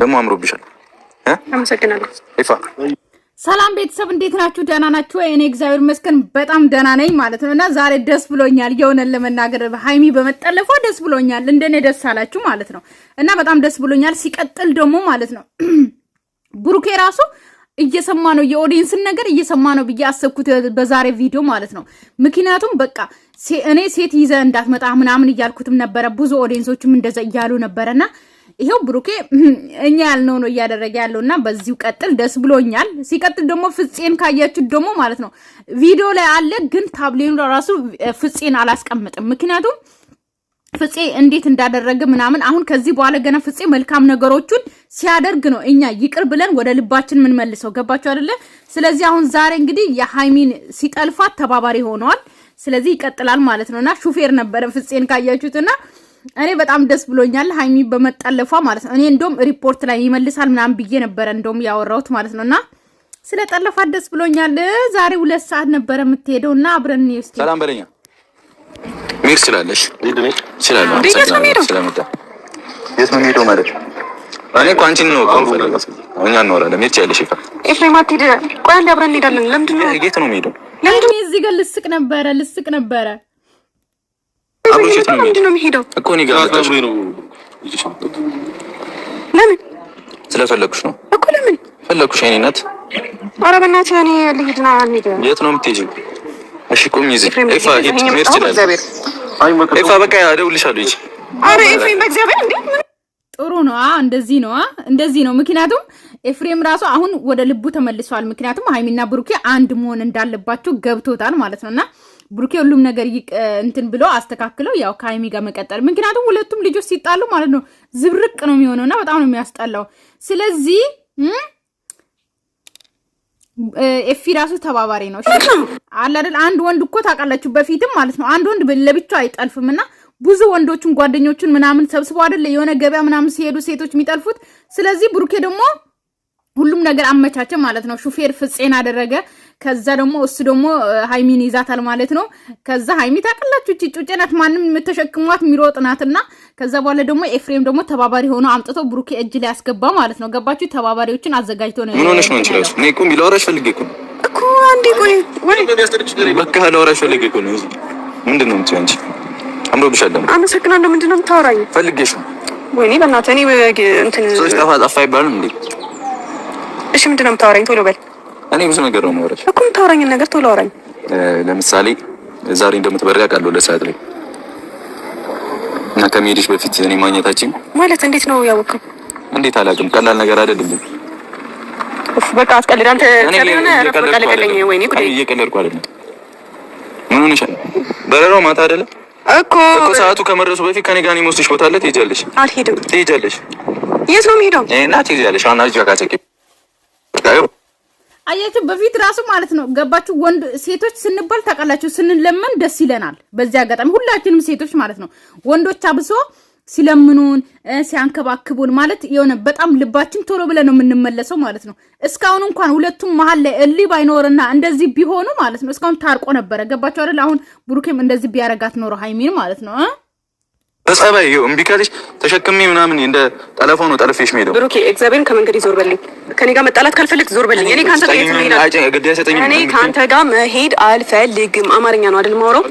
ደግሞ አምሮብሻል። አመሰግናለሁ። ይፋ ሰላም ቤተሰብ እንዴት ናችሁ? ደህና ናችሁ? እኔ እግዚአብሔር ይመስገን በጣም ደህና ነኝ ማለት ነውና ዛሬ ደስ ብሎኛል። የሆነ ለመናገር ሃይሚ በመጠለፏ ደስ ብሎኛል። እንደኔ ደስ አላችሁ ማለት ነው እና በጣም ደስ ብሎኛል። ሲቀጥል ደግሞ ማለት ነው ብሩኬ ራሱ እየሰማ ነው የኦዲየንስን ነገር እየሰማ ነው ብዬ አሰብኩት በዛሬ ቪዲዮ ማለት ነው። ምክንያቱም በቃ እኔ ሴት ይዘ እንዳትመጣ ምናምን እያልኩትም ነበረ። ብዙ ኦዲየንሶችም እንደዛ እያሉ ነበርና ይሄው ብሩኬ እኛ ያልነው ነው እያደረገ ያለውና በዚሁ ቀጥል ደስ ብሎኛል። ሲቀጥል ደግሞ ፍፄን ካያችሁ ደግሞ ማለት ነው ቪዲዮ ላይ አለ፣ ግን ታብሌኑ ራሱ ፍፄን አላስቀምጥም። ምክንያቱም ፍፄ እንዴት እንዳደረገ ምናምን አሁን ከዚህ በኋላ ገና ፍፄ መልካም ነገሮችን ሲያደርግ ነው እኛ ይቅር ብለን ወደ ልባችን ምን መልሰው ገባችሁ አይደለ? ስለዚህ አሁን ዛሬ እንግዲህ የሃይሚን ሲጠልፋት ተባባሪ ሆነዋል። ስለዚህ ይቀጥላል ማለት ነውና ሹፌር ነበረ ፍፄን ካያችሁትና እኔ በጣም ደስ ብሎኛል ሃይሚ በመጠለፏ ማለት ነው። እኔ እንደውም ሪፖርት ላይ ይመልሳል ምናምን ብዬ ነበር እንደውም ያወራሁት ማለት ነውና ስለ ጠለፋት ደስ ብሎኛል። ዛሬ 2 ሰዓት ነበር የምትሄደውና አብረን ነው እስቲ ሰላም በለኛ ሚር ስላለሽ ይድነኝ ይችላል ስለመጣ የት ነው ሄደው ማለት እኔ ኳንቲን ነው ኮንፈረንስ እኛ እንወራለን። ሚር ያለሽ ይፋ ኤፍሬም አትሄድ፣ ቆይ አንዴ አብረን እንሄዳለን። ለምንድን ነው የት ነው የምሄደው? ለምን እዚህ ጋር ልስቅ ነበረ አብሮሽት ነው የሚሄደው እኮ እኔ ጋር ተብሎ ነው ይጭሽ። ለምን ስለፈለኩሽ ነው እኮ። ለምን ፈለኩሽ? እኔ እናት ኧረ በእናትህ እኔ ልሂድና እንሂድ። የት ነው የምትሄጂው? እሺ ቁም ይዘ ኤፋ ሂድ ሜር ይችላል። ኤፋ በቃ እደውልልሻለሁ። ይቺ ኧረ ኤፍሬም በእግዚአብሔር እንዴ ጥሩ ነው። እንደዚህ ነው። ምክንያቱም ኤፍሬም ራሱ አሁን ወደ ልቡ ተመልሷል። ምክንያቱም ሃይሚና ብሩኬ አንድ መሆን እንዳለባቸው ገብቶታል ማለት ነውና ብሩኬ ሁሉም ነገር እንትን ብሎ አስተካክለው ያው ከሃይሚ ጋር መቀጠል። ምክንያቱም ሁለቱም ልጆች ሲጣሉ ማለት ነው ዝብርቅ ነው የሚሆነውና በጣም ነው የሚያስጠላው። ስለዚህ ኤፊ ራሱ ተባባሪ ነው አለ አይደል? አንድ ወንድ እኮ ታውቃላችሁ በፊትም ማለት ነው አንድ ወንድ ለብቻው አይጠልፍምና ብዙ ወንዶችን ጓደኞቹን ምናምን ሰብስበው አይደል የሆነ ገበያ ምናምን ሲሄዱ ሴቶች የሚጠልፉት። ስለዚህ ብሩኬ ደግሞ ሁሉም ነገር አመቻቸ ማለት ነው። ሹፌር ፍፄን አደረገ። ከዛ ደግሞ እሱ ደግሞ ሃይሚን ይዛታል ማለት ነው። ከዛ ሃይሚ ታቀላችሁ ጩጬናት ማንንም የምትተሸክሟት የሚሮጥናትና ከዛ በኋላ ደግሞ ኤፍሬም ደግሞ ተባባሪ ሆኖ አምጥቶ ብሩኬ እጅ ላይ ያስገባ ማለት ነው። ገባችሁ? ተባባሪዎችን አዘጋጅቶ ነው። ምን ሆነሽ ነው እንችላስ? እኔ እኮ ቢላወራሽ ፈልጌ እኮ አንዴ ቆይ በቃ ላወራሽ ፈልጌ እኮ ነው። ምንድነው አንቺ አምሮብሻል። አመሰግናለሁ። ምንድነው የምታወራኝ? ፈልጌሽ ነው። ወይኔ በእናትህ እኔ እንትን ሶስት ጠፋ አይባልም እንዴ? እሺ ምንድነው የምታወራኝ? ቶሎ በል። እኔ ብዙ ነገር ነው የማወራሽ እኮ የምታወራኝ ነገር ቶሎ አውራኝ። ለምሳሌ ዛሬ እንደምትበረቅ አውቃለሁ ለሰዓት ላይ እና ከመሄድሽ በፊት እኔ ማግኘታችን ማለት እንዴት ነው ያወቅኸው? እንዴት አላውቅም። ቀላል ነገር አይደለም። በቃ አትቀልድ አንተ። ከሌለ በቃ ለቀለኝ። ወይኔ ጉዴ እየቀለድኩ አይደለም። ምን ሆነሻል? በረራው ማታ አይደለም እኮ ሰዓቱ ከመድረሱ በፊት ከኔ ጋር ነው የምወስድሽ ቦታ አለ። ትሄጃለሽ? አልሄድም። ትሄጃለሽ? የት ነው የምሄደው? እና ትሄጃለሽ? አናጅ ጋር አያችሁ በፊት ራሱ ማለት ነው ገባችሁ? ወንድ ሴቶች ስንባል ታውቃላችሁ ስንለመን ደስ ይለናል። በዚህ አጋጣሚ ሁላችንም ሴቶች ማለት ነው ወንዶች አብሶ ሲለምኑን ሲያንከባክቡን ማለት የሆነ በጣም ልባችን ቶሎ ብለን ነው የምንመለሰው ማለት ነው። እስካሁን እንኳን ሁለቱም መሀል ላይ እሊ ባይኖርና እንደዚህ ቢሆኑ ማለት ነው እስካሁን ታርቆ ነበረ። ገባችሁ አይደል? አሁን ብሩኬም እንደዚህ ቢያረጋት ኖሮ ሃይሚን ማለት ነው በጸባይ ይኸው እምቢ ካለሽ ተሸክሜ ምናምን እንደ ጠለፋው ነው ጠለፌሽ ሄደው። ብሩኬ እግዚአብሔርን ከመንገድ ይዞር በልኝ። ከኔ ጋር መጣላት ካልፈልግ ዞር በልኝ። እኔ ካንተ ጋር መሄድ አልፈልግም። አማርኛ ነው አይደል ማውራው?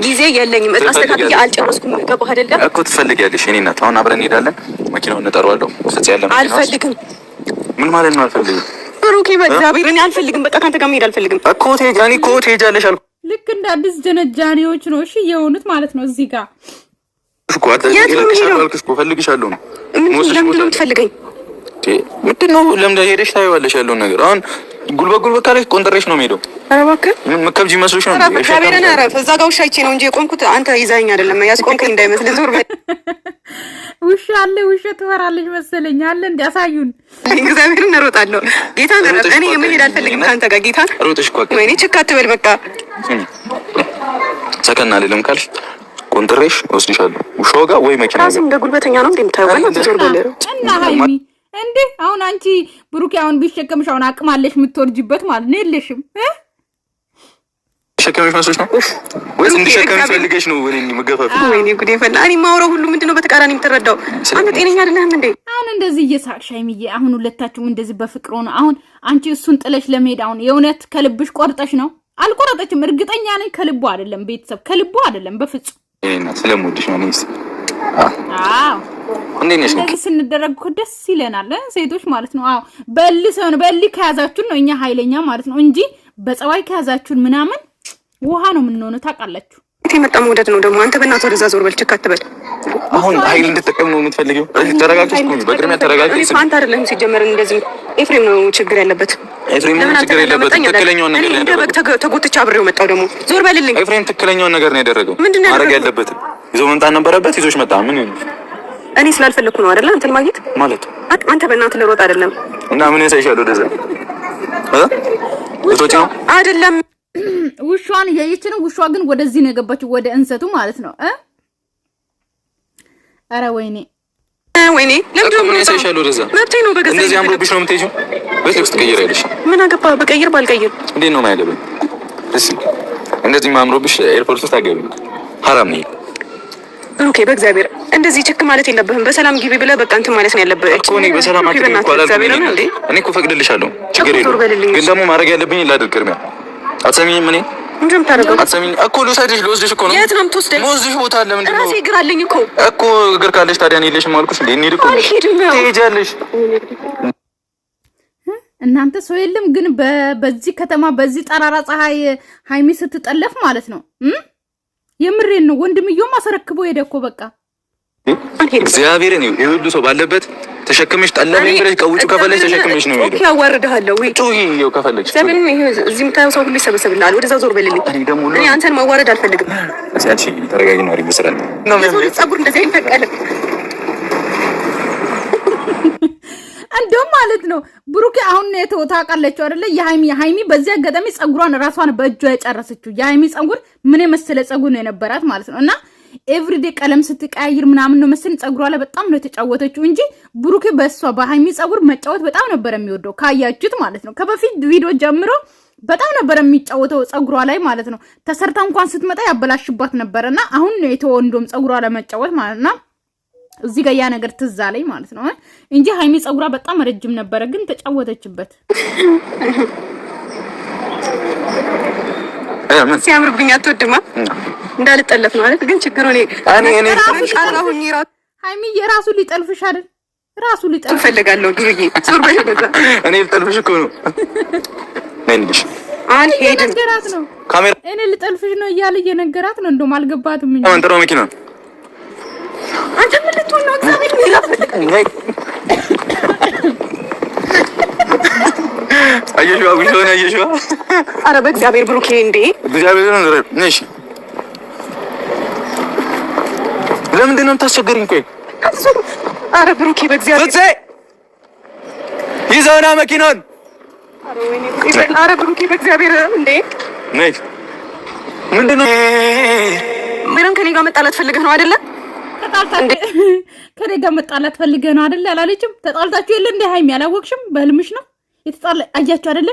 ጊዜ የለኝም። አስተካክዬ አልጨረስኩም። ገባህ አይደለ እኮ ትፈልጊያለሽ። እኔ እናት አሁን አብረን እንሄዳለን። መኪናውን እንጠራዋለሁ። ፍጽ ያለ አልፈልግም። ምን ማለት ነው አልፈልግም? ብሩኬ በእግዚአብሔር እኔ አልፈልግም። በቃ ካንተ ጋር መሄድ አልፈልግም እኮ ትሄጃለሽ እኮ ትሄጃለሽ አልኩ። ልክ እንደ አዲስ ጀነጃኒዎች ነው እሺ የሆኑት ማለት ነው እዚህ ጋር ፈልግሻለሁ ነው። ለምንድን ነው የምትፈልገኝ? ምንድን ነው ለምን ሄደሽ ታይዋለሽ ያለውን ነገር? አሁን ጉልበት ካለሽ ቆንጥሬሽ ነው የምሄደው። ኧረ እባክህ ምን መከብጂ መስሎሽ ነው? እግዚአብሔርን ኧረ እዛ ጋር ውሻ አይቼ ነው እንጂ የቆምኩት አንተ ይዘኸኝ አይደለም። ያስቆምከኝ እንዳይመስል ዞር በል። ውሻ አለ ውሻ ትፈራለች መሰለኝ አለ እንዲያሳዩን። እግዚአብሔርን እሮጣለሁ። ጌታን እኔ መሄድ አልፈልግም ከአንተ ጋር ጌታን። ሮጥሽ እኮ ወይኔ ችክ አትበል በቃ። ሰከና አይደለም ካልሽ ቆንጥሬሽ ወስድሻለሁ። ውሻው ጋር ወይ መኪና ጋር እንደ ጉልበተኛ ነው እንደምታየው ዞር በል እና ሃይሚ እንዴ አሁን አንቺ ብሩኬ አሁን ቢሸከምሽ አሁን አቅማለሽ የምትወርጂበት ማለት ነው የለሽም ሸከመሽ መስሎሽ ነው ወይስ እንዲሸከምሽ ፈልገሽ ነው? ወይኔ መገፋፍ ወይኔ ጉዴ ፈላ። እኔ ማውራው ሁሉ ምንድነው በተቃራኒ የምትረዳው? አንተ ጤነኛ አይደለህም እንዴ? አሁን እንደዚህ እየሳቅሽ ሀይሚዬ፣ አሁን ሁለታችሁም እንደዚህ በፍቅር ሆነ። አሁን አንቺ እሱን ጥለሽ ለመሄድ አሁን የእውነት ከልብሽ ቆርጠሽ ነው? አልቆረጠችም። እርግጠኛ ነኝ ከልቡ አይደለም። ቤተሰብ ከልቡ አይደለም በፍጹም። እና ስለምወድሽ ነው ነይስ። አዎ እንዴት ነሽ? እንደዚህ ስንደረግ እኮ ደስ ይለናል ሴቶች ማለት ነው። አዎ በልሰውን በል ከያዛችሁን ነው እኛ ኃይለኛ ማለት ነው እንጂ በጸባይ ከያዛችሁን ምናምን ውሃ ነው የምንሆነው። ታውቃላችሁ። የመጣ መውደድ ነው ደግሞ። አንተ በእናትህ ወደዛ ዞር በል፣ ችክ አትበል። አሁን ኃይል እንድትጠቀም ነው የምትፈልጊው? ተረጋግተሽ እኮ በቅድሚያ ተረጋግተሽ። አንተ አይደለም ሲጀመር እንደዚህ ኤፍሬም ነው ችግር ያለበት። ኤፍሬም ነው ችግር ያለበት። ትክክለኛውን ነገር ነው ያደረገው። ተጎትቼ አብሬው መጣው ደግሞ ዞር በልልኝ። ኤፍሬም ትክክለኛውን ነገር ነው ያደረገው። ማድረግ ያለበት ይዞ መምጣት ነበረበት። ይዞሽ መጣ። ምን እኔ ስላልፈለኩ ነው አይደለ? አንተን ማግኘት ማለት አንተ በእናትህ ልሮጥ አይደለም እና ምን ያሳይሻል? ወደዛ እቶች ነው አይደለም። ውሻዋን እያየች ነው። ውሻዋ ግን ወደዚህ ነው የገባችው፣ ወደ እንሰቱ ማለት ነው። ኧረ ወይኔ ወይኔ፣ ለምን ምን ያሳይሻል? ወደዛ መብቴ ነው። በገዛ እንደዚህ አምሮብሽ ነው የምትሄጂው? ወይስ ልብስ ትቀይሪያለሽ? ምን አገባ? በቀይር ባልቀይር እንዴት ነው የማያገባኝ? እሺ እንደዚህ አምሮብሽ ኤርፖርት ውስጥ አገቢ ሐራም ነው። ኦኬ፣ በእግዚአብሔር እንደዚህ ችክ ማለት የለብህም። በሰላም ግቢ ብለህ በቃ እንትን ማለት ነው ያለብህ እኮ። እኔ በሰላም አትግቢ እኮ አላልኩም እንዴ? እኔ እኮ ፈቅድልሻለሁ፣ ችግር የለውም። ግን ደግሞ ማድረግ ያለብኝ ላድርግ። ቅድሚያ አትሰሚኝም? እኔ ምንድን ነው የምታደርገው? አትሰሚኝም እኮ። ልወስድሽ እኮ ነው። የት ነው የምትወስደኝ? የምወስድሽ ቦታ አለ። ምንድን ነው? ራሴ እግር አለኝ እኮ። እግር ካለሽ ታዲያ እኔ የለሽም አልኩሽ እንዴ? እንሂድ እኮ። ትሄጃለሽ። እናንተ ሰው የለም ግን በዚህ ከተማ በዚህ ጠራራ ፀሐይ ሀይሚ ስትጠለፍ ማለት ነው። የምሬን ነው። ወንድምየውም አስረክቦ ሄደ እኮ በቃ። እግዚአብሔርን ይሁሉ ሰው ባለበት ተሸክመሽ ጠለበኝ ብለሽ ቀውጩ ከፈለሽ ተሸክመሽ ነው ሄደ። ያዋርድሃለሁ ወይ ጩሂ ይኸው ከፈለሽ ለምን እዚህ የምታየው ሰው ሁሉ ይሰበሰብልሃል። ወደዛ ዞር በልልኝ። እኔ አንተን ማዋረድ አልፈልግም። እሺ ተረጋጊ ነው አይደል? መስራት ነው ጸጉር እንደዚህ አይተቀለም እንደውም ማለት ነው ብሩኬ አሁን ነው ታውቃላችሁ አይደለ? የሃይሚ በዚህ አጋጣሚ ጸጉሯን ራሷን በእጇ የጨረሰችው የሃይሚ ጸጉር ምን የመሰለ ጸጉር ነው የነበራት ማለት ነው። እና ኤቭሪዴ ቀለም ስትቀያይር ምናምን ነው መሰለኝ ጸጉሯ ላይ በጣም ነው የተጫወተችው እንጂ ብሩኬ በሷ በሃይሚ ጸጉር መጫወት በጣም ነበር የሚወደው ካያችሁት ማለት ነው። ከበፊት ቪዲዮ ጀምሮ በጣም ነበር የሚጫወተው ጸጉሯ ላይ ማለት ነው። ተሰርታ እንኳን ስትመጣ ያበላሽባት ነበርና አሁን ነው የተወንዶም ጸጉሯ ላይ መጫወት ማለት ነው። እዚህ ጋር ያ ነገር ትዝ አለኝ ማለት ነው እንጂ ሃይሚ ጸጉሯ በጣም ረጅም ነበረ፣ ግን ተጫወተችበት። ምን ሲያምርብኝ አትወድማ እንዳልጠለፍ ነው ማለት ግን ችግሩ ሃይሚ የራሱ ሊጠልፍሽ አይደል? ራሱ ሊጠልፍ ፈልጋለሁ። ዱርዬ ዞር በይ ወደዛ። እኔ ልጠልፍሽ እኮ ነው። ነንሽ አልሄድም ነገራት ነው ካሜራ እኔ ልጠልፍሽ ነው እያለ እየነገራት ነው። እንደውም አልገባትም እንጂ አንተራው መኪና አንተ ምን ልትሆን ነው? እግዚአብሔር ይላል። አየሽው አጉሽውን አየሽው። ኧረ በእግዚአብሔር ብሩኬ እንዴ! እግዚአብሔር ነው ነሽ። ለምንድን ነው የምታስቸገሪኝ? ቆይ ኧረ ብሩኬ በእግዚአብሔር ፍፄ ይዘውና መኪናውን። ኧረ ብሩኬ በእግዚአብሔር እንዴ! ነሽ ምንድን ነው? ምንም ከኔ ጋር መጣላት ፈልገህ ነው አይደለ? ከኔ ጋር መጣላት ፈልገህ ነው አይደለ? አላለችም? ተጣልታችሁ የለ እንደ ሃይሚ አላወቅሽም? በህልምሽ ነው የተጣላ። አያችሁ አይደለ?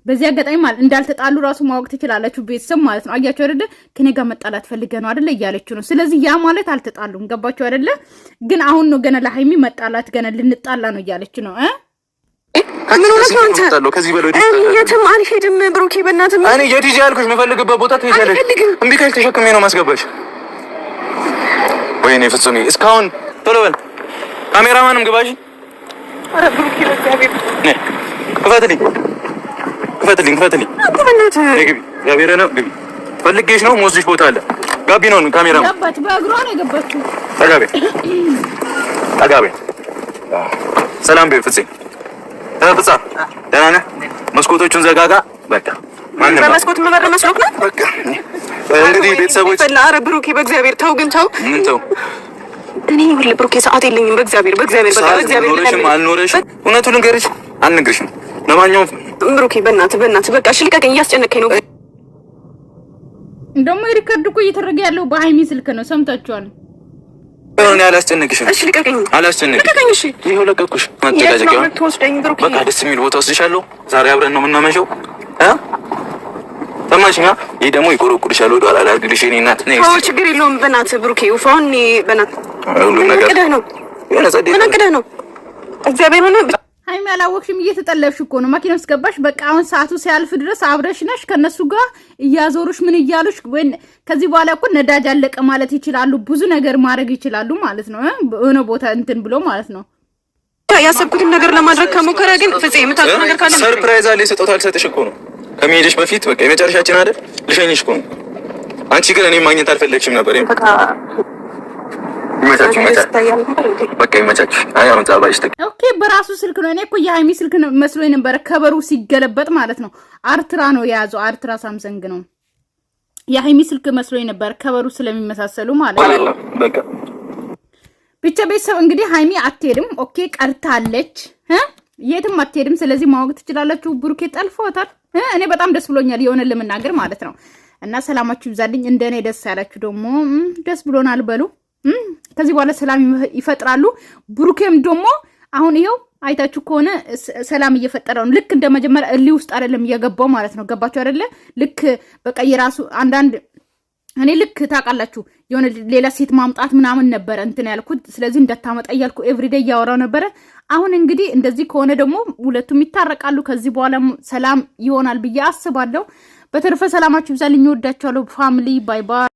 በዚህ አጋጣሚ ማለት እንዳልተጣሉ ራሱ ማወቅ ትችላላችሁ ቤተሰብ ማለት ነው። አያችሁ አይደለ? ከኔ ጋር መጣላት ፈልገህ ነው አይደለ እያለችው ነው። ስለዚህ ያ ማለት አልተጣሉም። ገባችሁ አይደለ? ግን አሁን ነው ገና ለሃይሚ መጣላት ገና ልንጣላ ነው እያለች ነው ምን ሆነህ ነው አንተ? ከዚህ በለው የትም አልሄድም ብሩኬ በእናትህ። እኔ የት ሂጂ ያልኩሽ የምፈልግበት ቦታ ትሄጃለሽ። እምቢ ካልሽ ተሸክሜ ነው ማስገባሽ። ወይኔ ፍጹም እስካሁን ቶሎ በል ካሜራማንም ግባሽ። ኧረ ብሩኬ በእግዚአብሔር ክፈትልኝ። ግቢ እግዚአብሔር ነው ግቢ። ፈልጌሽ ነው የምወስድሽ ቦታ አለ። ጋቢ ነው ካሜራማን ገባች። በእግሯ ነው የገባችው። ጠጋ በይ። ሰላም በይ ፍፄ። ፍጻ ደህና ነህ? መስኮቶቹን ዘጋጋ። በቃ ማንም በመስኮት መበር መስሎክ ነው። በቃ እንግዲህ ቤተሰቦች ኧረ ብሩኬ በእግዚአብሔር ተው። ግን ተው። ምን ተው? እኔ ሁሌ ብሩኬ ሰዓት የለኝም። በእግዚአብሔር በቃ በእግዚአብሔር ኖረሽም አልኖረሽም እውነቱን ልንገርሽ አልነግርሽም። ለማንኛውም ብሩኬ በእናትህ በቃ እሺ ልቀቀኝ። እያስጨነቀኝ ነው። እንደውም ሪከርድ እኮ እየተደረገ ያለው በሃይሚ ስልክ ነው። ሰምታችኋል። እኔ አላስጨንቅሽም። እሺ ልቀቀኝ። ልቀቀኝ። እሺ ይኸው ለቀኩሽ። ማጨቃጨቂያ ትወስደኝ ብሩኬ። በቃ ደስ የሚል ቦታ ወስድሻለሁ። ዛሬ አብረን ነው የምናመሸው። ሰማሽኛ? ይሄ ደግሞ ይቆረቁርሻል። ወደ ኋላ ላድርግልሽ የእኔ እናት ነኝ። አዎ ችግር የለውም። በእናትህ ብሩኬ ውፋውን በእናትህ ሁሉ ነገር ቅደህ ነው እግዚአብሔር ሆነ። ሃይሚ አላወቅሽም? እየተጠለፍሽ እኮ ነው። መኪና ውስጥ ገባሽ። በቃ አሁን ሰዓቱ ሲያልፍ ድረስ አብረሽ ነሽ ከነሱ ጋር እያዞሩሽ ምን እያሉሽ። ወይ ከዚህ በኋላ እኮ ነዳጅ አለቀ ማለት ይችላሉ። ብዙ ነገር ማድረግ ይችላሉ ማለት ነው። የሆነ ቦታ እንትን ብሎ ማለት ነው። ያሰብኩትን ነገር ለማድረግ ከሞከረ ግን ፍፄ የምታውቀው ነገር ካለ ሰርፕራይዝ አለ። ስጦታ ልሰጥሽ እኮ ነው ከመሄድሽ በፊት። በቃ የመጨረሻችን አይደል? ልሸኝሽ እኮ ነው። አንቺ ግን እኔ ማግኘት አልፈለግሽም ነበር። ኦኬ በራሱ ስልክ ነው። እኔ እኮ የሃይሚ ስልክ መስሎኝ ነበር። ከበሩ ሲገለበጥ ማለት ነው። አርትራ ነው የያዘው። አርትራ ሳምሰንግ ነው። የሃይሚ ስልክ መስሎኝ ነበር ከበሩ ስለሚመሳሰሉ ማለት ነው። ብቻ ቤተሰብ እንግዲህ ሃይሚ አትሄድም። ኦኬ ቀርታለች፣ የትም አትሄድም። ስለዚህ ማወቅ ትችላላችሁ። ብሩኬ ጠልፎታል። እኔ በጣም ደስ ብሎኛል የሆነ ለመናገር ማለት ነው። እና ሰላማችሁ ይብዛልኝ። እንደኔ ደስ ያላችሁ ደግሞ ደስ ብሎናል በሉ። ከዚህ በኋላ ሰላም ይፈጥራሉ። ብሩኬም ደግሞ አሁን ይሄው አይታችሁ ከሆነ ሰላም እየፈጠረ ነው። ልክ እንደመጀመሪያ እልህ ውስጥ አይደለም እየገባው ማለት ነው። ገባችሁ አይደለ? ልክ በቃ የራሱ አንዳንድ እኔ ልክ ታውቃላችሁ የሆነ ሌላ ሴት ማምጣት ምናምን ነበረ እንትን ያልኩት። ስለዚህ እንዳታመጣ እያልኩ ኤቭሪዴይ እያወራው ነበረ። አሁን እንግዲህ እንደዚህ ከሆነ ደግሞ ሁለቱም ይታረቃሉ። ከዚህ በኋላ ሰላም ይሆናል ብዬ አስባለሁ። በተረፈ ሰላማችሁ ይብዛልኝ። እወዳችኋለሁ ፋሚሊ። ባይ ባይ።